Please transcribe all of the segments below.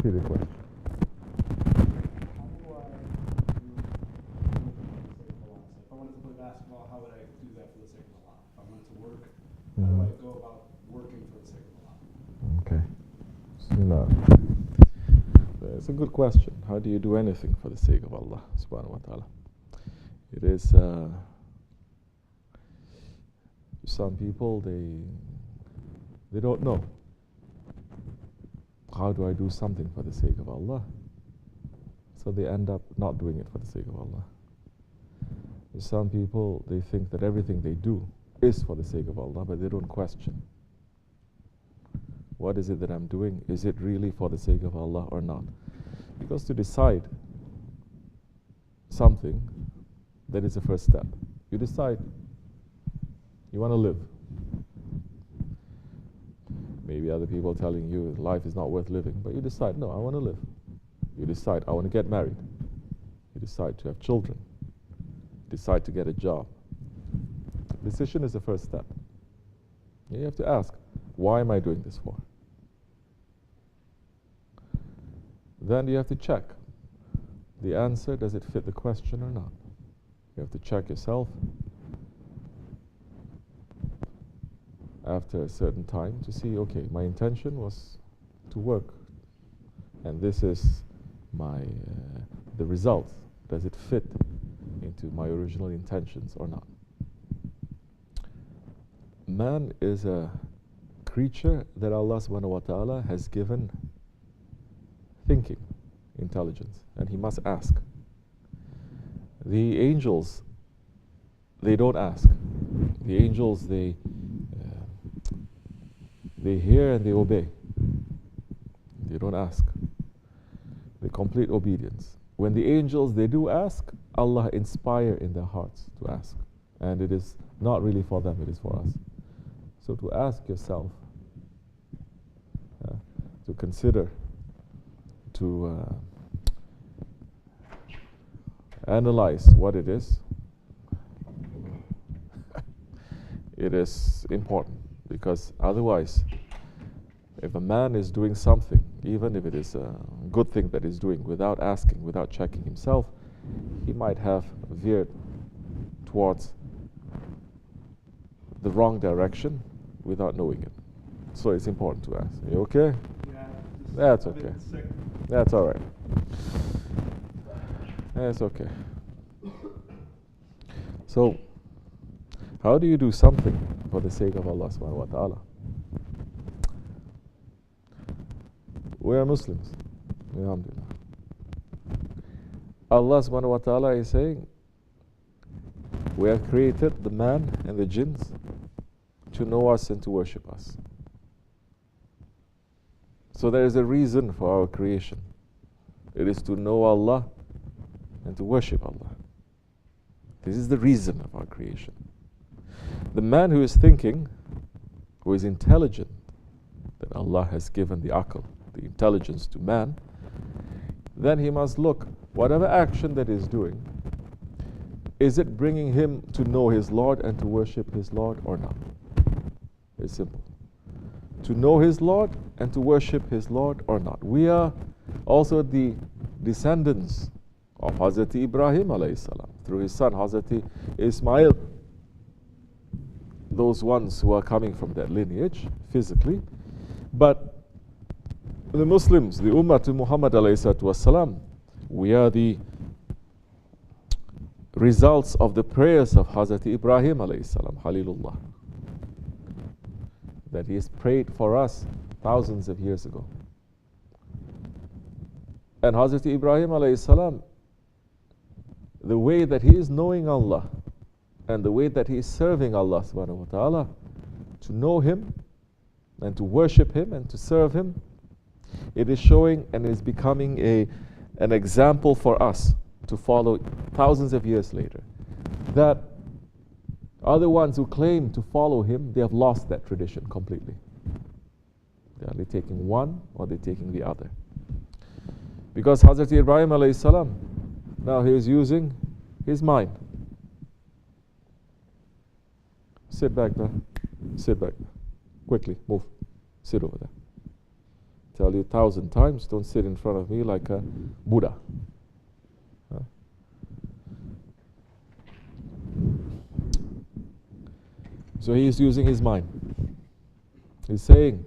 Repeat the question. If I wanted to play basketball, how would I do that for the sake of Allah? If I wanted to work, how do I go about working for the sake of Allah? Okay. No. It's a good question. How do you do anything for the sake of Allah subhanahu wa ta'ala? It is some people they don't know. How do I do something for the sake of Allah? So they end up not doing it for the sake of Allah. Some people, they think that everything they do is for the sake of Allah, but they don't question. What is it that I'm doing? Is it really for the sake of Allah or not? Because to decide something, that is the first step. You decide you want to live. Maybe other people telling you life is not worth living, but you decide, no, I want to live. You decide, I want to get married. You decide to have children. Decide to get a job. Decision is the first step. You have to ask, why am I doing this for? Then you have to check the answer, does it fit the question or not? You have to check yourself after a certain time to see, okay, my intention was to work, and this is my the result. Does it fit into my original intentions or not? Man is a creature that Allah subhanahu wa ta'ala has given thinking, intelligence, and he must ask. The angels, they don't ask. The angels, they hear and they obey. They don't ask. They complete obedience. When the angels, they do ask, Allah inspire in their hearts to ask. And it is not really for them, it is for us. So to ask yourself, to consider, to analyze what it is important, because otherwise, if a man is doing something, even if it is a good thing that he's doing, without asking, without checking himself, he might have veered towards the wrong direction without knowing it. So it's important to ask. Are you okay? Yeah. That's okay. That's all right. That's okay. So, how do you do something for the sake of Allah subhanahu wa ta'ala? We are Muslims. Alhamdulillah. Allah subhanahu wa ta'ala is saying, we have created the man and the jinns to know us and to worship us. So there is a reason for our creation. It is to know Allah and to worship Allah. This is the reason of our creation. The man who is thinking, who is intelligent, that Allah has given the aql, the intelligence to man, then he must look, whatever action that he's doing, is it bringing him to know his Lord and to worship his Lord or not? It's simple. To know his Lord and to worship his Lord or not. We are also the descendants of Hazrat Ibrahim alayhi salam, through his son Hazrat Ismail. Those ones who are coming from that lineage physically. But the Muslims, the Ummah to Muhammad alayhi salatu wasalam, we are the results of the prayers of Hazrat Ibrahim alayhi salam, Halilullah, that he has prayed for us thousands of years ago. And Hazrat Ibrahim alayhi salam, the way that he is knowing Allah and the way that he is serving Allah subhanahu wa ta'ala, to know him and to worship him and to serve him, it is showing and is becoming an example for us to follow thousands of years later. That other ones who claim to follow him, they have lost that tradition completely. They're only taking one or they're taking the other. Because Hazrat Ibrahim alayhi salam, now he is using his mind. Sit back there. Sit back there. Quickly, move. Sit over there. tell you 1,000 times, don't sit in front of me like a Buddha. Huh? So he is using his mind. He's saying,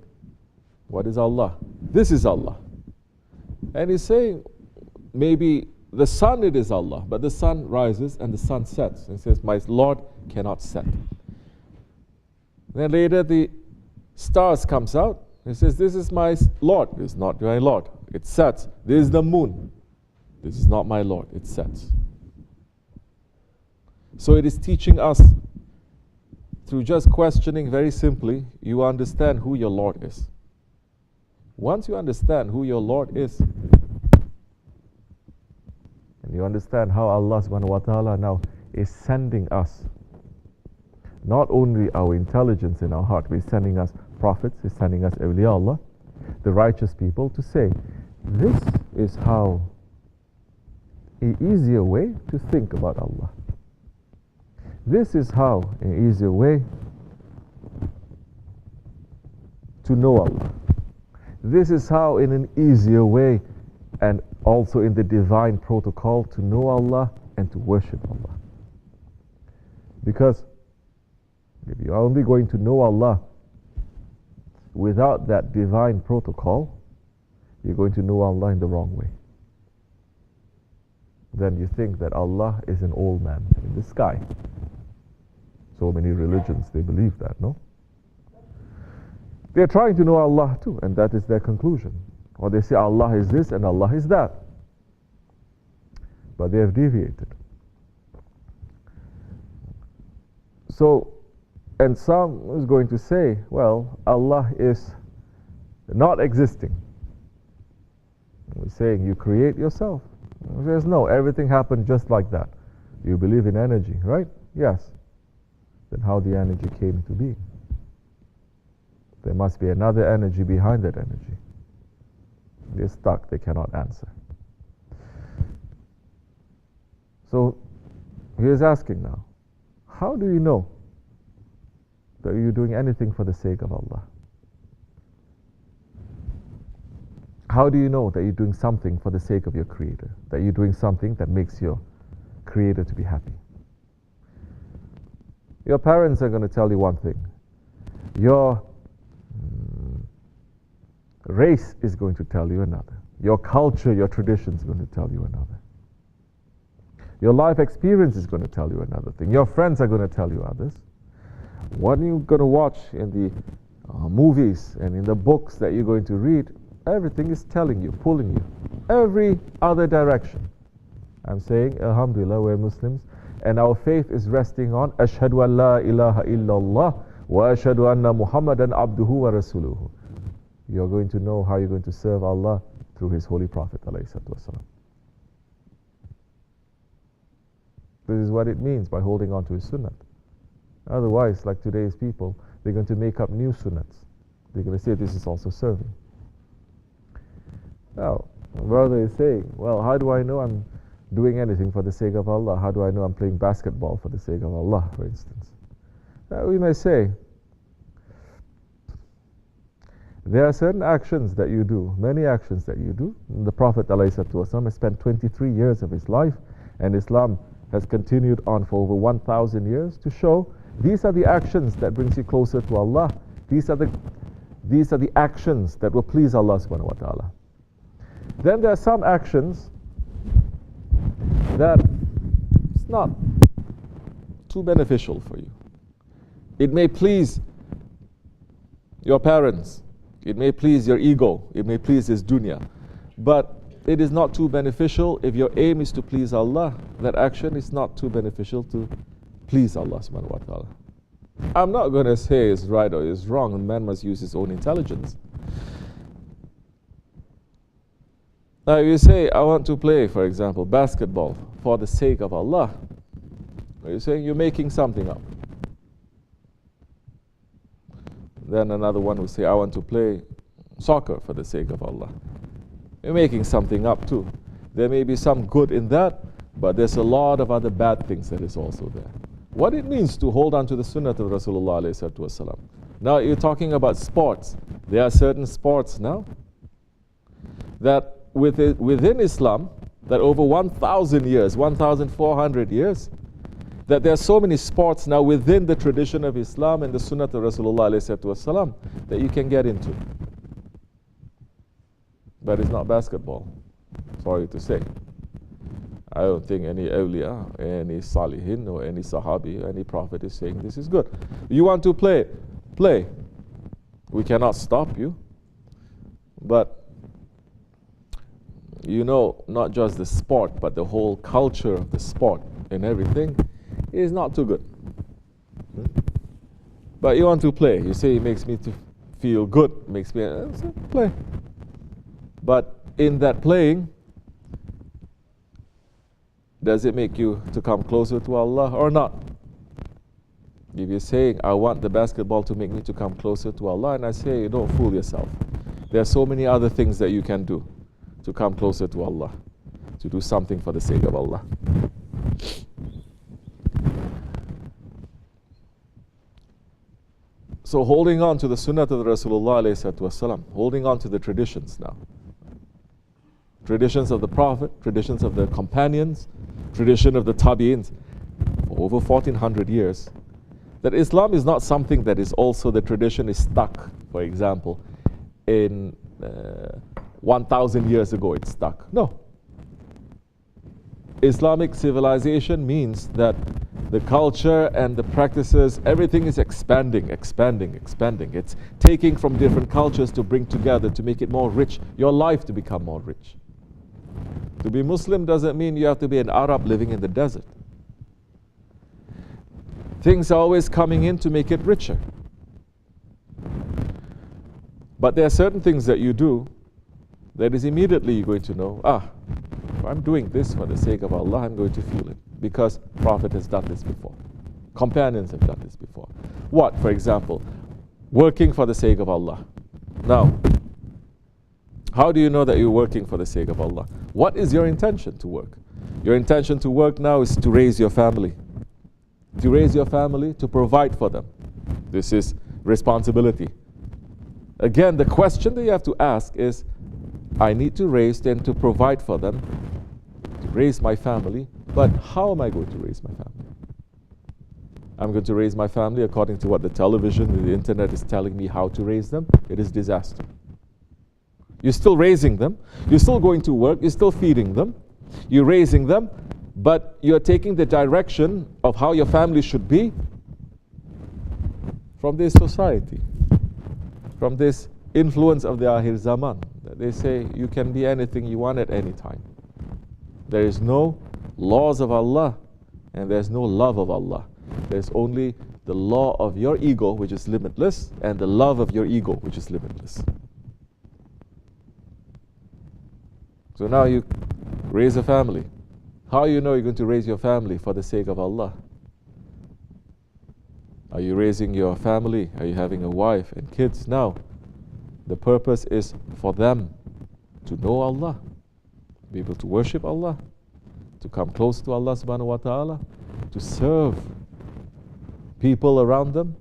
what is Allah? This is Allah. And he's saying, maybe the sun, it is Allah, but the sun rises and the sun sets. And he says, my Lord cannot set. Then later the stars comes out. He says, this is my Lord. This is not my Lord. It sets. This is the moon. This is not my Lord. It sets. So it is teaching us, through just questioning very simply, you understand who your Lord is. Once you understand who your Lord is, and you understand how Allah subhanahu wa ta'ala now is sending us, not only our intelligence in our heart, but He's sending us prophets, He's sending us awliya, the righteous people, to say, this is how an easier way to think about Allah. This is how an easier way to know Allah. This is how in an easier way, and also in the divine protocol, to know Allah and to worship Allah. Because if you're only going to know Allah without that divine protocol, you're going to know Allah in the wrong way. Then you think that Allah is an old man in the sky. So many religions, they believe that, no? They're trying to know Allah too, and that is their conclusion. Or they say Allah is this and Allah is that. But they have deviated. So, and some is going to say, well, Allah is not existing. We're saying you create yourself. There's no, everything happened just like that. You believe in energy, right? Yes. Then how the energy came to be? There must be another energy behind that energy. They're stuck, they cannot answer. So he is asking now, how do you know that you're doing anything for the sake of Allah? How do you know that you're doing something for the sake of your Creator? That you're doing something that makes your Creator to be happy? Your parents are going to tell you one thing. Your race is going to tell you another. Your culture, your tradition is going to tell you another. Your life experience is going to tell you another thing. Your friends are going to tell you others. What are you going to watch in the movies and in the books that you're going to read? Everything is telling you, pulling you. Every other direction. I'm saying, alhamdulillah, we're Muslims, and our faith is resting on Ashhadu an la ilaha illallah wa ashhadu anna Muhammadan abduhu wa rasuluhu. You're going to know how you're going to serve Allah through His Holy Prophet ﷺ. This is what it means by holding on to His sunnah. Otherwise, like today's people, they're going to make up new sunnahs. They're going to say this is also serving. Now, brother is saying, well, how do I know I'm doing anything for the sake of Allah? How do I know I'm playing basketball for the sake of Allah, for instance? Now, we may say, there are certain actions that you do, many actions that you do. The Prophet ﷺ has spent 23 years of his life, and Islam has continued on for over 1,000 years to show these are the actions that brings you closer to Allah. These are the actions that will please Allah subhanahu wa ta'ala. Then there are some actions that it's not too beneficial for you. It may please your parents. It may please your ego. It may please this dunya. But it is not too beneficial. If your aim is to please Allah, that action is not too beneficial to please Allah subhanahu wa ta'ala. I'm not going to say it's right or it's wrong. A man must use his own intelligence. Now you say, I want to play, for example, basketball for the sake of Allah. You're saying you're making something up. Then another one will say, I want to play soccer for the sake of Allah. You're making something up too. There may be some good in that, but there's a lot of other bad things that is also there. What it means to hold on to the sunnah of Rasulullah ﷺ. Now you're talking about sports. There are certain sports now that within Islam, that over 1,000 years, 1,400 years, that there are so many sports now within the tradition of Islam and the Sunnah of Rasulullah ﷺ that you can get into. But it's not basketball, sorry to say. I don't think any awliya, any salihin, or any sahabi, any prophet is saying this is good. You want to play, play. We cannot stop you. But you know, not just the sport, but the whole culture of the sport and everything is not too good. But you want to play. You say it makes me to feel good, makes me play. But in that playing, does it make you to come closer to Allah or not? If you're saying, I want the basketball to make me to come closer to Allah, and I say, don't fool yourself. There are so many other things that you can do to come closer to Allah, to do something for the sake of Allah. So holding on to the Sunnah of Rasulullah ﷺ, holding on to the traditions now. Traditions of the Prophet, traditions of the companions, tradition of the Tabi'ins, for over 1400 years. That Islam is not something that is also, the tradition is stuck, for example, in 1,000 years ago it's stuck. No. Islamic civilization means that the culture and the practices, everything is expanding, expanding, expanding. It's taking from different cultures to bring together, to make it more rich, your life to become more rich. To be Muslim doesn't mean you have to be an Arab living in the desert. Things are always coming in to make it richer. But there are certain things that you do that is immediately you're going to know, if I'm doing this for the sake of Allah, I'm going to feel it. Because Prophet has done this before. Companions have done this before. What, for example? Working for the sake of Allah. Now, how do you know that you're working for the sake of Allah? What is your intention to work? Your intention to work now is to raise your family. To raise your family, to provide for them. This is responsibility. Again, the question that you have to ask is, I need to raise them to provide for them, to raise my family, but how am I going to raise my family? I'm going to raise my family according to what the television and the internet is telling me how to raise them. It is disaster. You're still raising them, you're still going to work, you're still feeding them, you're raising them, but you're taking the direction of how your family should be from this society, from this influence of the Akhir Zaman. They say you can be anything you want at any time. There is no laws of Allah and there's no love of Allah. There's only the law of your ego, which is limitless, and the love of your ego, which is limitless. So now you raise a family. How you know you're going to raise your family for the sake of Allah? Are you raising your family? Are you having a wife and kids? Now, the purpose is for them to know Allah, be able to worship Allah, to come close to Allah subhanahu wa ta'ala, to serve people around them,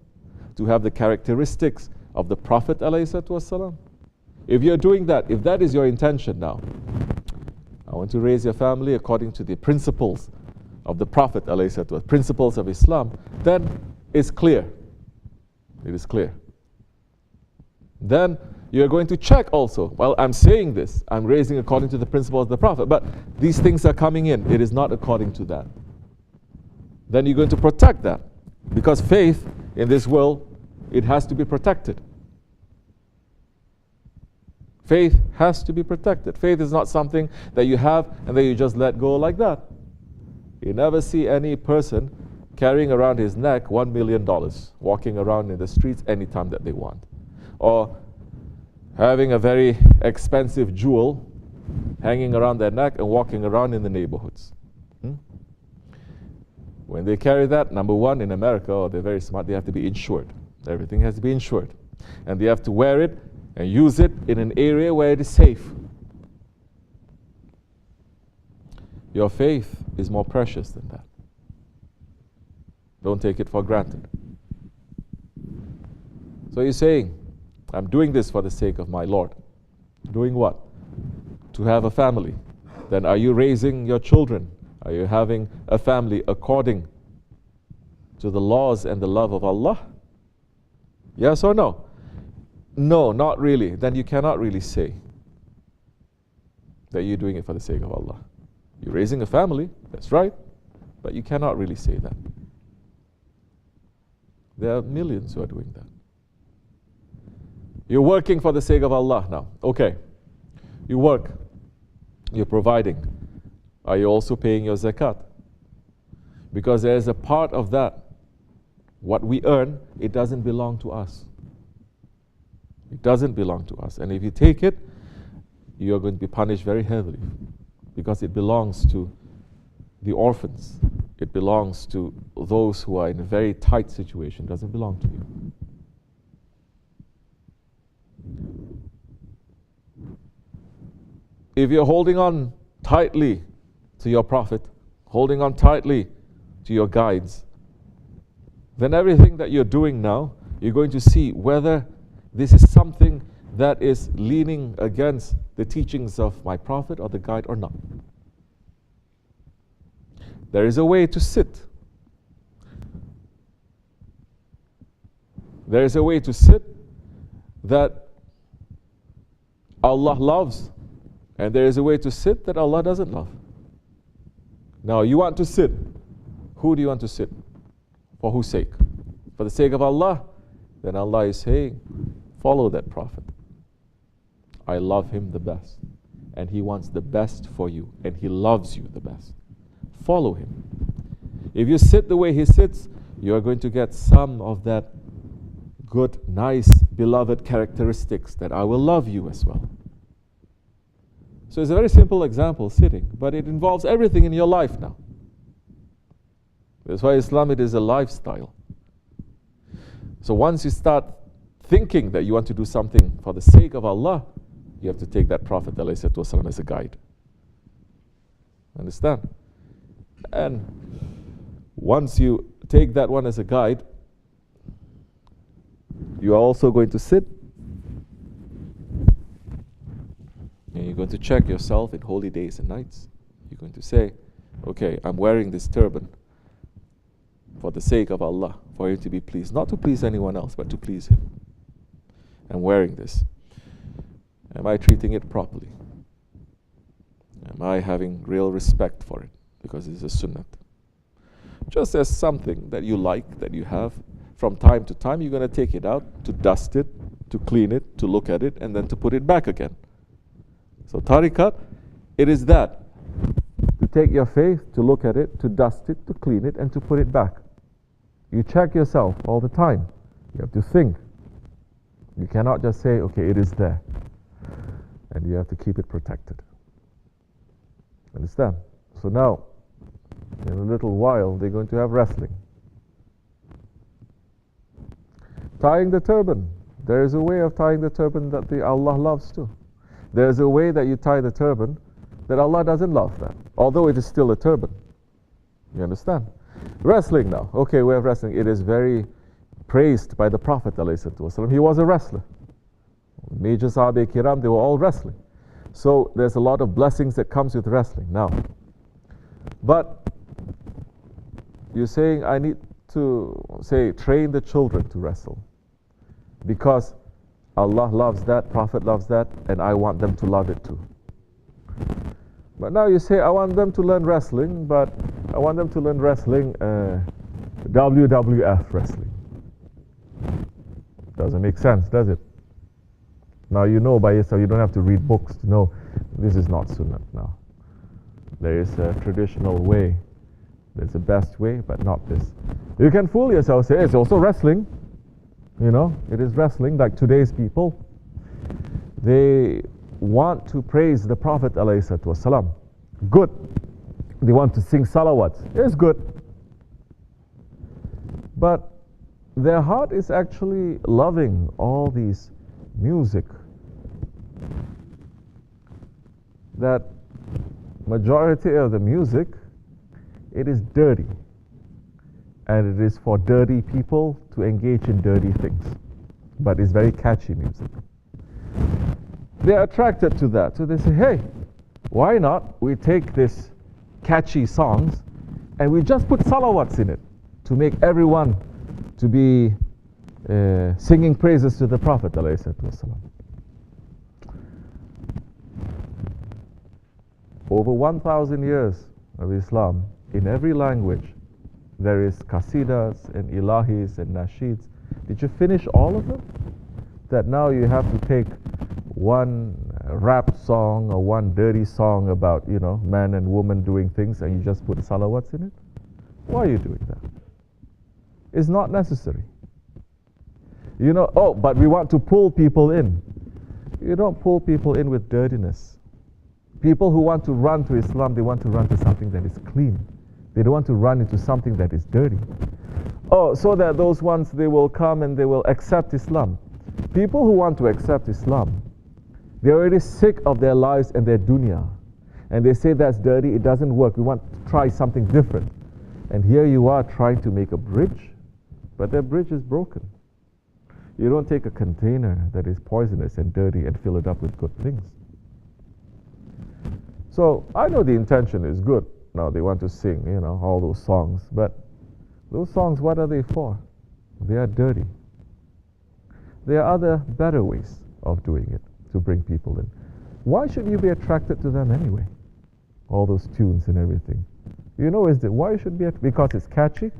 to have the characteristics of the Prophet ﷺ. If you're doing that, if that is your intention now, I want to raise your family according to the principles of the Prophet ﷺ, principles of Islam, then it's clear. It is clear. Then you're going to check also, well, I'm saying this, I'm raising according to the principles of the Prophet, but these things are coming in, it is not according to that. Then you're going to protect that, because faith in this world, it has to be protected. Faith has to be protected. Faith is not something that you have and then you just let go like that. You never see any person carrying around his neck $1 million, walking around in the streets anytime that they want. Or having a very expensive jewel hanging around their neck and walking around in the neighborhoods. When they carry that, number one, in America, they're very smart, they have to be insured. Everything has to be insured. And they have to wear it and use it in an area where it is safe. Your faith is more precious than that. Don't take it for granted. So you're saying, I'm doing this for the sake of my Lord. Doing what? to have a family, then are you raising your children? Are you having a family according to the laws and the love of Allah? Yes or no? No, not really. Then you cannot really say that you're doing it for the sake of Allah. You're raising a family, that's right, but you cannot really say that. There are millions who are doing that. You're working for the sake of Allah now. Okay, you work, you're providing. Are you also paying your zakat? Because there is a part of that, what we earn, it doesn't belong to us. It doesn't belong to us. And if you take it, you are going to be punished very heavily, because it belongs to the orphans. It belongs to those who are in a very tight situation. It doesn't belong to you. If you're holding on tightly to your Prophet, holding on tightly to your guides, then everything that you're doing now, you're going to see whether this is something that is leaning against the teachings of my Prophet or the guide or not. There is a way to sit. There is a way to sit that Allah loves, and there is a way to sit that Allah doesn't love. Now, you want to sit. Who do you want to sit? For whose sake? For the sake of Allah? Then Allah is saying, follow that Prophet. I love him the best, and he wants the best for you, and he loves you the best. Follow him. If you sit the way he sits, you are going to get some of that good, nice, beloved characteristics that I will love you as well. So it's a very simple example, sitting, but it involves everything in your life now. That's why Islam, it is a lifestyle. So once you start thinking that you want to do something for the sake of Allah, you have to take that Prophet ﷺ as a guide. Understand? And once you take that one as a guide, you are also going to sit and you're going to check yourself in holy days and nights. You're going to say, okay, I'm wearing this turban for the sake of Allah, for him to be pleased, not to please anyone else, but to please him. I'm wearing this. Am I treating it properly? Am I having real respect for it? Because it's a sunnah. Just as something that you like, that you have, from time to time, you're going to take it out, to dust it, to clean it, to look at it, and then to put it back again. So tariqat, it is that. To take your faith, to look at it, to dust it, to clean it, and to put it back. You check yourself all the time. You have to think. You cannot just say, okay, it is there. And you have to keep it protected. Understand? So now, in a little while, they're going to have wrestling. Tying the turban. There is a way of tying the turban that Allah loves too. There is a way that you tie the turban that Allah doesn't love that, although it is still a turban. You understand? Wrestling now. Okay, we have wrestling. It is very praised by the Prophet ﷺ. He was a wrestler. Major Sahabe Kiram, they were all wrestling. So there's a lot of blessings that comes with wrestling now. But you're saying I need to, say, train the children to wrestle. Because Allah loves that, Prophet loves that, and I want them to love it too. But now you say, I want them to learn wrestling, but I want them to learn wrestling, WWF wrestling. Doesn't make sense, does it? Now you know by yourself, you don't have to read books to know this is not sunnah now. There is a traditional way. There's a best way, but not this. You can fool yourself, say, it's also wrestling. You know, it is wrestling, like today's people. They want to praise the Prophet ﷺ. Good. They want to sing salawats. It's good. But their heart is actually loving all these music. That majority of the music, it is dirty. And it is for dirty people to engage in dirty things. But it's very catchy music. They are attracted to that. So they say, hey, Why not we take this catchy songs and we just put salawats in it to make everyone to be singing praises to the Prophet ﷺ. Over 1,000 years of Islam, in every language, there is qasidas and ilahis and nasheeds. Did you finish all of them? That now you have to take one rap song or one dirty song about, man and woman doing things and you just put salawats in it? Why are you doing that? It's not necessary. But we want to pull people in. You don't pull people in with dirtiness. People who want to run to Islam, they want to run to something that is clean. They don't want to run into something that is dirty. So that those ones, they will come and they will accept Islam. People who want to accept Islam, they're already sick of their lives and their dunya. And they say that's dirty, it doesn't work. We want to try something different. And here you are trying to make a bridge, but that bridge is broken. You don't take a container that is poisonous and dirty and fill it up with good things. So I know the intention is good. Now they want to sing, all those songs. But those songs, what are they for? They are dirty. There are other better ways of doing it to bring people in. Why should you be attracted to them anyway? All those tunes and everything. Why you should be? Because it's catchy?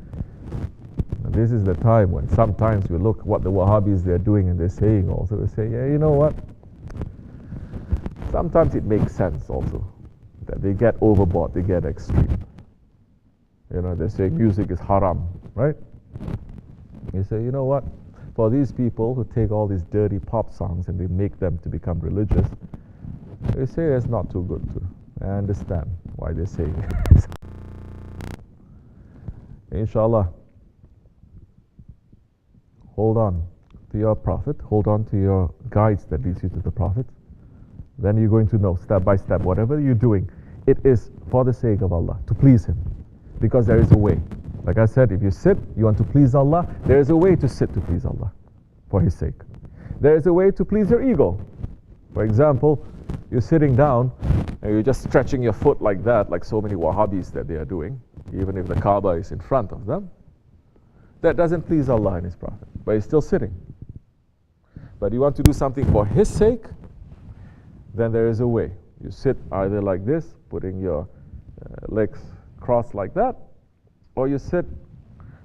And this is the time when sometimes we look what the Wahhabis they're doing and they're saying also. We say, yeah, you know what? Sometimes it makes sense also that they get overboard, they get extreme. They say music is haram, right? You say, you know what? For these people who take all these dirty pop songs and they make them to become religious, they say it's not too good too. I understand why they're saying it. Inshallah, hold on to your Prophet, hold on to your guides that leads you to the Prophet. Then you're going to know step by step, whatever you're doing, it is for the sake of Allah, to please Him. Because there is a way. Like I said, if you sit, you want to please Allah, there is a way to sit to please Allah, for His sake. There is a way to please your ego. For example, you're sitting down, and you're just stretching your foot like that, like so many Wahhabis that they are doing, even if the Kaaba is in front of them. That doesn't please Allah and His Prophet, but you're still sitting. But you want to do something for His sake, then there is a way. You sit either like this, putting your legs crossed like that, or you sit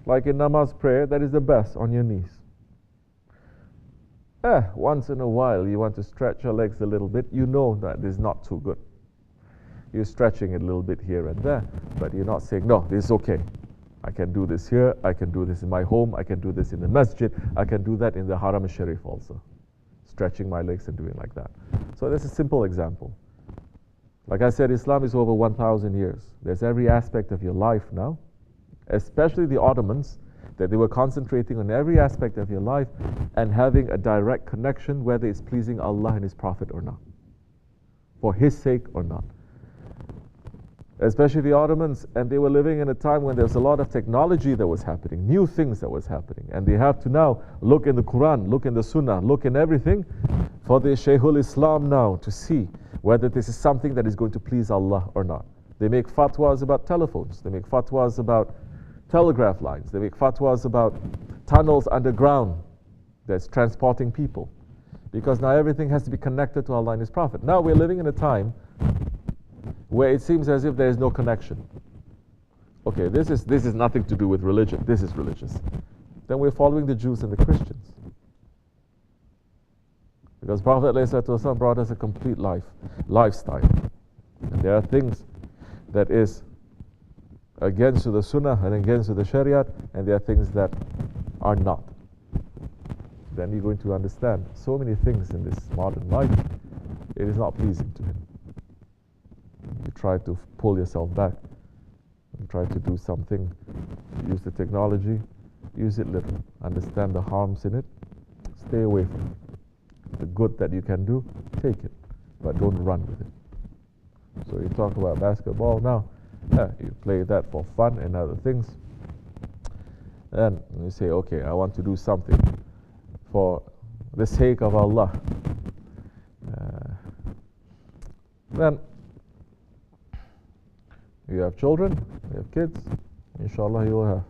like in namaz prayer, that is the best, on your knees. Once in a while you want to stretch your legs a little bit, you know that is not too good. You're stretching it a little bit here and there, but you're not saying, no, this is okay. I can do this here, I can do this in my home, I can do this in the masjid, I can do that in the Haram al-Sharif also. Stretching my legs and doing like that. So that's a simple example. Like I said, Islam is over 1,000 years. There's every aspect of your life now, especially the Ottomans, that they were concentrating on every aspect of your life and having a direct connection, whether it's pleasing Allah and His Prophet or not, for His sake or not. Especially the Ottomans, and they were living in a time when there was a lot of technology that was happening, new things that was happening, and they have to now look in the Quran, look in the Sunnah, look in everything for the Shaykhul Islam now to see whether this is something that is going to please Allah or not. They make fatwas about telephones, they make fatwas about telegraph lines, they make fatwas about tunnels underground that's transporting people, because now everything has to be connected to Allah and His Prophet. Now we're living in a time where it seems as if there is no connection. Okay, this is nothing to do with religion, this is religious. Then we're following the Jews and the Christians. Because Prophet ﷺ brought us a complete lifestyle. And there are things that is against the Sunnah and against the Shariat, and there are things that are not. Then you're going to understand so many things in this modern life, it is not pleasing to Him. You try to pull yourself back and try to do something, use the technology, use it little, understand the harms in it, stay away from it. The good that you can do, take it, but don't run with it. So you talk about basketball now, you play that for fun and other things, and you say, okay, I want to do something for the sake of Allah. Then You have children, you have kids, inshallah you will have.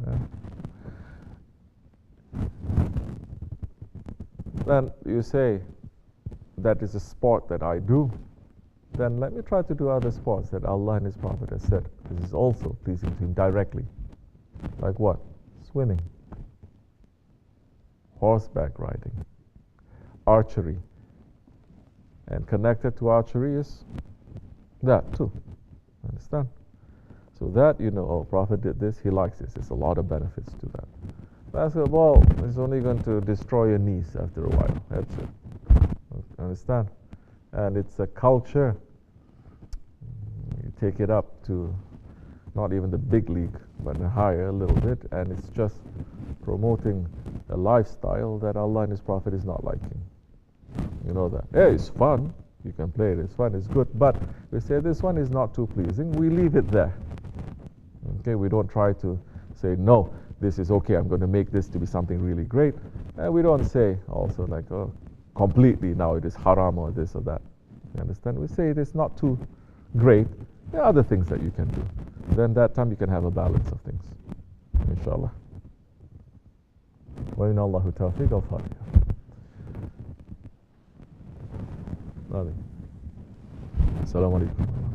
Yeah. Then you say, that is a sport that I do. Then let me try to do other sports that Allah and His Prophet has said. This is also pleasing to Him directly. Like what? Swimming, horseback riding, archery. And connected to archery is that too. Understand? So that, you know, oh, Prophet did this, he likes this. There's a lot of benefits to that. Basketball is only going to destroy your knees after a while. That's it. Understand? And it's a culture. You take it up to not even the big league, but higher a little bit, and it's just promoting a lifestyle that Allah and His Prophet is not liking. You know that. Yeah, it's fun. You can play it. It's fun. It's good. But we say this one is not too pleasing. We leave it there. Okay, we don't try to say, no, this is okay. I'm going to make this to be something really great. And we don't say also like, oh, completely now it is haram or this or that. You understand? We say it is not too great. There are other things that you can do. Then that time you can have a balance of things. Inshallah. Wa inna Allahu tawfiq al-Fatiha. Nothing. Assalamu alaikum.